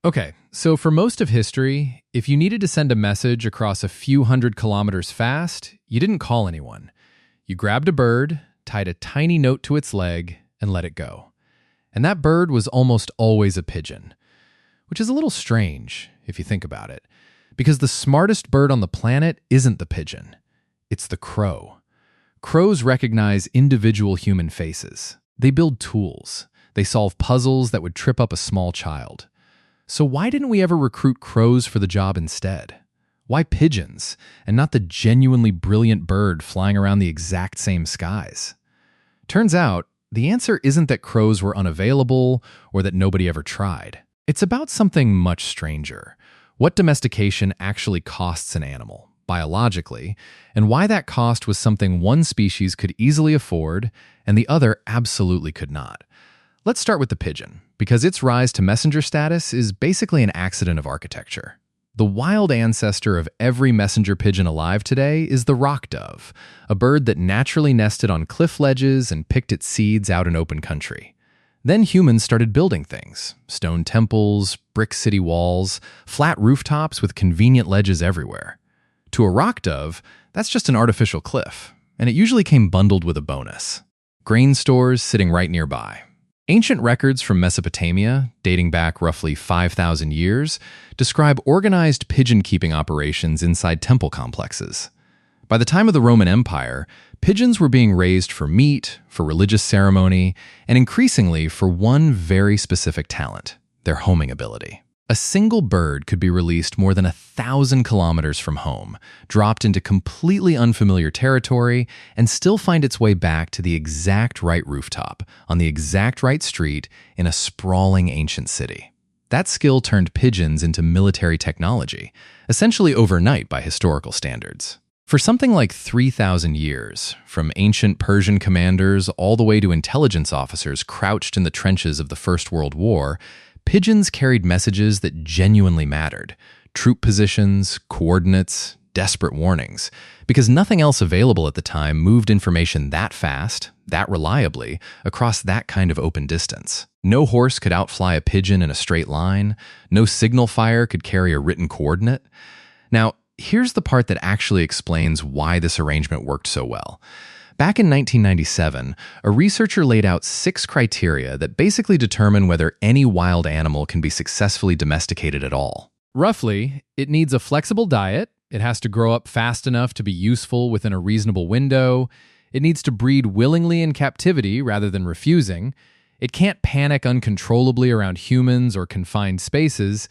Okay, so for most of history, if you needed to send a message across a few hundred kilometers fast, you didn't call anyone. You grabbed a bird, tied a tiny note to its leg, and let it go. And that bird was almost always a pigeon, which is a little strange if you think about it, because the smartest bird on the planet isn't the pigeon. It's the crow. Crows recognize individual human faces. They build tools. They solve puzzles that would trip up a small child. So why didn't we ever recruit crows for the job instead? Why pigeons, and not the genuinely brilliant bird flying around the exact same skies? Turns out, the answer isn't that crows were unavailable or that nobody ever tried. It's about something much stranger. What domestication actually costs an animal, biologically, and why that cost was something one species could easily afford and the other absolutely could not. Let's start with the pigeon, because its rise to messenger status is basically an accident of architecture. The wild ancestor of every messenger pigeon alive today is the rock dove, a bird that naturally nested on cliff ledges and picked its seeds out in open country. Then humans started building things: stone temples, brick city walls, flat rooftops with convenient ledges everywhere. To a rock dove, that's just an artificial cliff, and it usually came bundled with a bonus: grain stores sitting right nearby. Ancient records from Mesopotamia, dating back roughly 5,000 years, describe organized pigeon-keeping operations inside temple complexes. By the time of the Roman Empire, pigeons were being raised for meat, for religious ceremony, and increasingly for one very specific talent: their homing ability. A single bird could be released more than 1,000 kilometers from home, dropped into completely unfamiliar territory, and still find its way back to the exact right rooftop, on the exact right street, in a sprawling ancient city. That skill turned pigeons into military technology, essentially overnight by historical standards. For something like 3,000 years, from ancient Persian commanders all the way to intelligence officers crouched in the trenches of the First World War, pigeons carried messages that genuinely mattered: troop positions, coordinates, desperate warnings, because nothing else available at the time moved information that fast, that reliably, across that kind of open distance. No horse could outfly a pigeon in a straight line. No signal fire could carry a written coordinate. Now, here's the part that actually explains why this arrangement worked so well. Back in 1997, a researcher laid out 6 criteria that basically determine whether any wild animal can be successfully domesticated at all. Roughly, it needs a flexible diet, it has to grow up fast enough to be useful within a reasonable window, it needs to breed willingly in captivity rather than refusing, it can't panic uncontrollably around humans or confined spaces,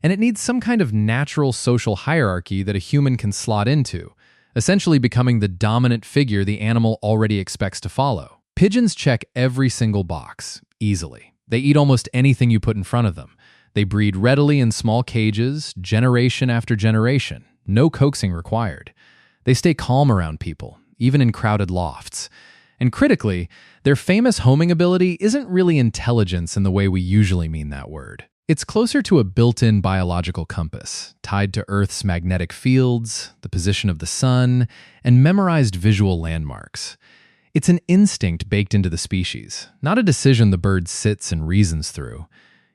and it needs some kind of natural social hierarchy that a human can slot into, essentially becoming the dominant figure the animal already expects to follow. Pigeons check every single box, easily. They eat almost anything you put in front of them. They breed readily in small cages, generation after generation, no coaxing required. They stay calm around people, even in crowded lofts. And critically, their famous homing ability isn't really intelligence in the way we usually mean that word. It's closer to a built-in biological compass, tied to Earth's magnetic fields, the position of the sun, and memorized visual landmarks. It's an instinct baked into the species, not a decision the bird sits and reasons through.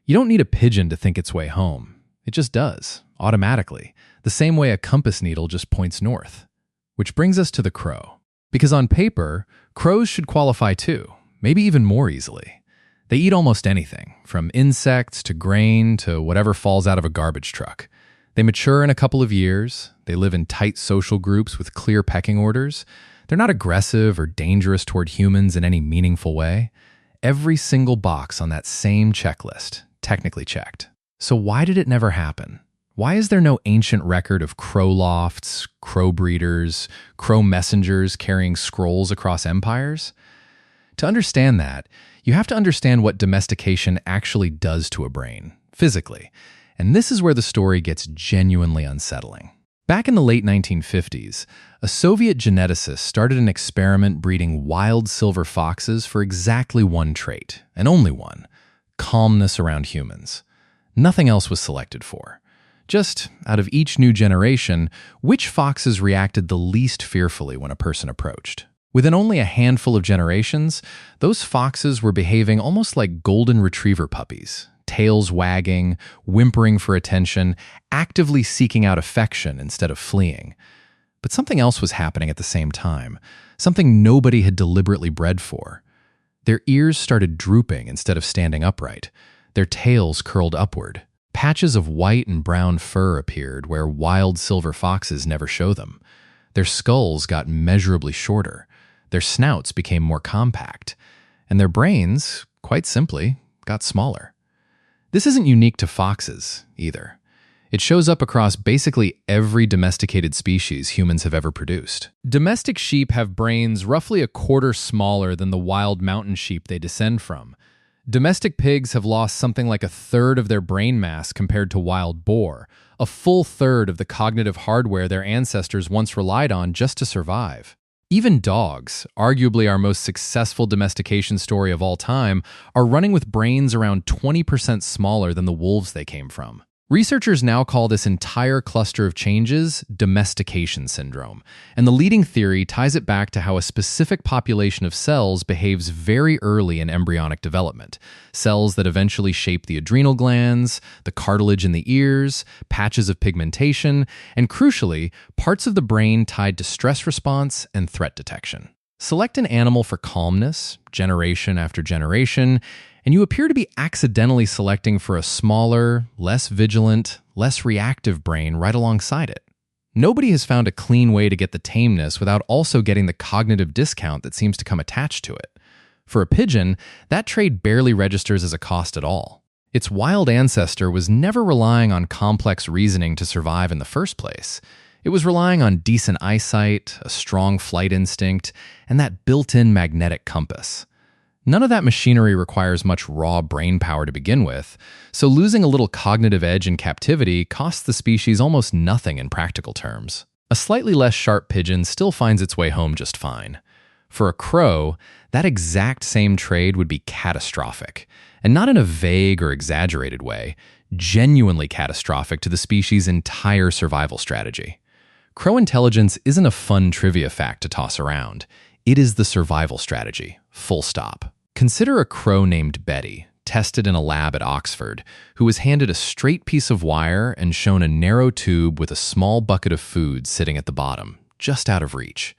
You don't need a pigeon to think its way home. It just does, automatically, the same way a compass needle just points north. Which brings us to the crow. Because on paper, crows should qualify too, maybe even more easily. They eat almost anything, from insects to grain to whatever falls out of a garbage truck. They mature in a couple of years. They live in tight social groups with clear pecking orders. They're not aggressive or dangerous toward humans in any meaningful way. Every single box on that same checklist, technically checked. So why did it never happen? Why is there no ancient record of crow lofts, crow breeders, crow messengers carrying scrolls across empires? To understand that, you have to understand what domestication actually does to a brain, physically. And this is where the story gets genuinely unsettling. Back in the late 1950s, a Soviet geneticist started an experiment breeding wild silver foxes for exactly one trait, and only one: calmness around humans. Nothing else was selected for. Just, out of each new generation, which foxes reacted the least fearfully when a person approached. Within only a handful of generations, those foxes were behaving almost like golden retriever puppies, tails wagging, whimpering for attention, actively seeking out affection instead of fleeing. But something else was happening at the same time, something nobody had deliberately bred for. Their ears started drooping instead of standing upright. Their tails curled upward. Patches of white and brown fur appeared where wild silver foxes never show them. Their skulls got measurably shorter. Their snouts became more compact. And their brains, quite simply, got smaller. This isn't unique to foxes, either. It shows up across basically every domesticated species humans have ever produced. Domestic sheep have brains roughly a quarter smaller than the wild mountain sheep they descend from. Domestic pigs have lost something like a third of their brain mass compared to wild boar, a full third of the cognitive hardware their ancestors once relied on just to survive. Even dogs, arguably our most successful domestication story of all time, are running with brains around 20% smaller than the wolves they came from. Researchers now call this entire cluster of changes domestication syndrome, and the leading theory ties it back to how a specific population of cells behaves very early in embryonic development. Cells that eventually shape the adrenal glands, the cartilage in the ears, patches of pigmentation, and crucially, parts of the brain tied to stress response and threat detection. Select an animal for calmness, generation after generation, and you appear to be accidentally selecting for a smaller, less vigilant, less reactive brain right alongside it. Nobody has found a clean way to get the tameness without also getting the cognitive discount that seems to come attached to it. For a pigeon, that trait barely registers as a cost at all. Its wild ancestor was never relying on complex reasoning to survive in the first place. It was relying on decent eyesight, a strong flight instinct, and that built-in magnetic compass. None of that machinery requires much raw brain power to begin with, so losing a little cognitive edge in captivity costs the species almost nothing in practical terms. A slightly less sharp pigeon still finds its way home just fine. For a crow, that exact same trade would be catastrophic, and not in a vague or exaggerated way, genuinely catastrophic to the species' entire survival strategy. Crow intelligence isn't a fun trivia fact to toss around. It is the survival strategy, full stop. Consider a crow named Betty, tested in a lab at Oxford, who was handed a straight piece of wire and shown a narrow tube with a small bucket of food sitting at the bottom, just out of reach.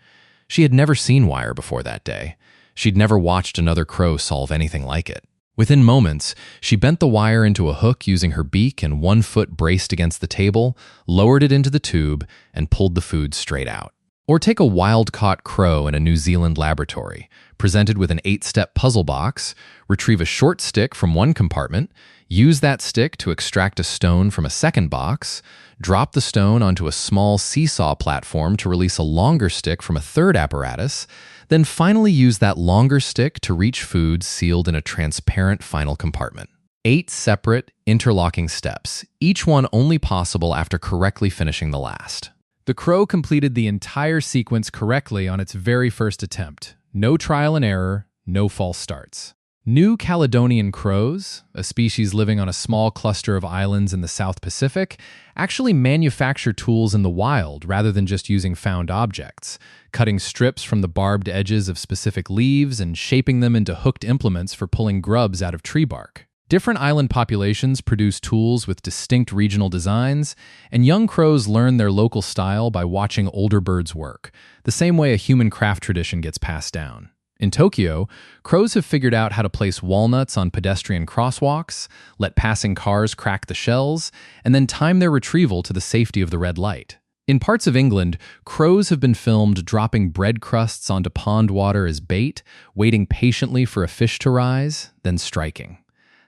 She had never seen wire before that day. She'd never watched another crow solve anything like it. Within moments, she bent the wire into a hook using her beak and one foot braced against the table, lowered it into the tube, and pulled the food straight out. Or take a wild-caught crow in a New Zealand laboratory, presented with an 8-step puzzle box, retrieve a short stick from one compartment, use that stick to extract a stone from a second box, drop the stone onto a small seesaw platform to release a longer stick from a third apparatus, then finally use that longer stick to reach food sealed in a transparent final compartment. 8 separate, interlocking steps, each one only possible after correctly finishing the last. The crow completed the entire sequence correctly on its very first attempt. No trial and error, no false starts. New Caledonian crows, a species living on a small cluster of islands in the South Pacific, actually manufacture tools in the wild rather than just using found objects, cutting strips from the barbed edges of specific leaves and shaping them into hooked implements for pulling grubs out of tree bark. Different island populations produce tools with distinct regional designs, and young crows learn their local style by watching older birds work, the same way a human craft tradition gets passed down. In Tokyo, crows have figured out how to place walnuts on pedestrian crosswalks, let passing cars crack the shells, and then time their retrieval to the safety of the red light. In parts of England, crows have been filmed dropping bread crusts onto pond water as bait, waiting patiently for a fish to rise, then striking.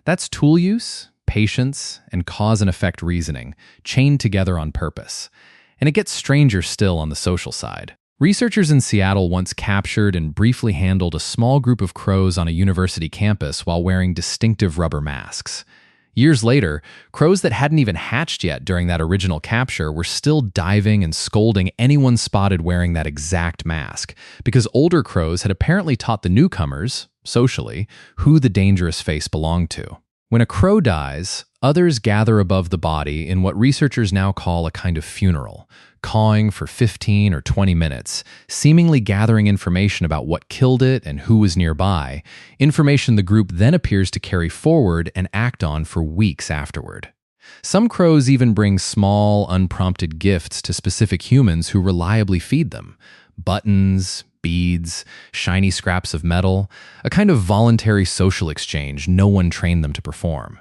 That's tool use, patience, and cause and effect reasoning, chained together on purpose. And it gets stranger still on the social side. Researchers in Seattle once captured and briefly handled a small group of crows on a university campus while wearing distinctive rubber masks. Years later, crows that hadn't even hatched yet during that original capture were still diving and scolding anyone spotted wearing that exact mask, because older crows had apparently taught the newcomers, socially, who the dangerous face belonged to. When a crow dies, others gather above the body in what researchers now call a kind of funeral, cawing for 15 or 20 minutes, seemingly gathering information about what killed it and who was nearby, information the group then appears to carry forward and act on for weeks afterward. Some crows even bring small, unprompted gifts to specific humans who reliably feed them. Buttons, beads, shiny scraps of metal, a kind of voluntary social exchange no one trained them to perform.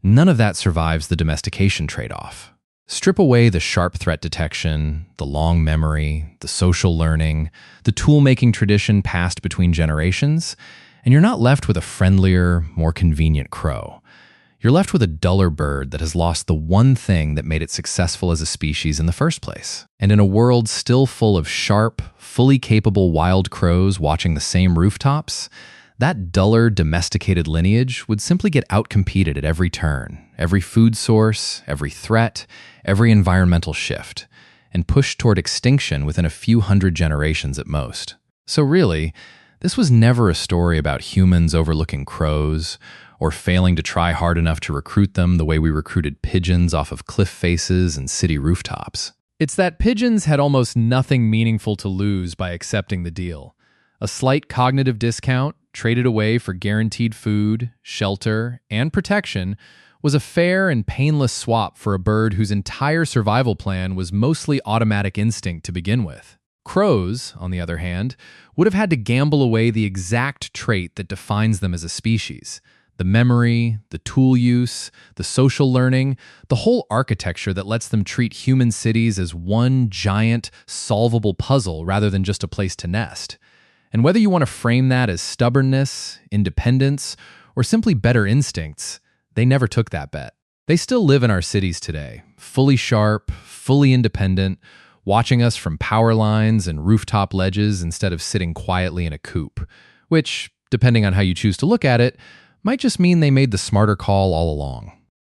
None of that survives the domestication trade-off. Strip away the sharp threat detection, the long memory, the social learning, the tool-making tradition passed between generations, and you're not left with a friendlier, more convenient crow. You're left with a duller bird that has lost the one thing that made it successful as a species in the first place. And in a world still full of sharp, fully capable wild crows watching the same rooftops, that duller, domesticated lineage would simply get outcompeted at every turn, every food source, every threat, every environmental shift, and pushed toward extinction within a few hundred generations at most. So really, this was never a story about humans overlooking crows, or failing to try hard enough to recruit them the way we recruited pigeons off of cliff faces and city rooftops. It's that pigeons had almost nothing meaningful to lose by accepting the deal. A slight cognitive discount, traded away for guaranteed food, shelter, and protection, was a fair and painless swap for a bird whose entire survival plan was mostly automatic instinct to begin with. Crows, on the other hand, would have had to gamble away the exact trait that defines them as a species. The memory, the tool use, the social learning, the whole architecture that lets them treat human cities as one giant, solvable puzzle rather than just a place to nest. And whether you want to frame that as stubbornness, independence, or simply better instincts, they never took that bet. They still live in our cities today, fully sharp, fully independent, watching us from power lines and rooftop ledges instead of sitting quietly in a coop, which, depending on how you choose to look at it, might just mean they made the smarter call all along.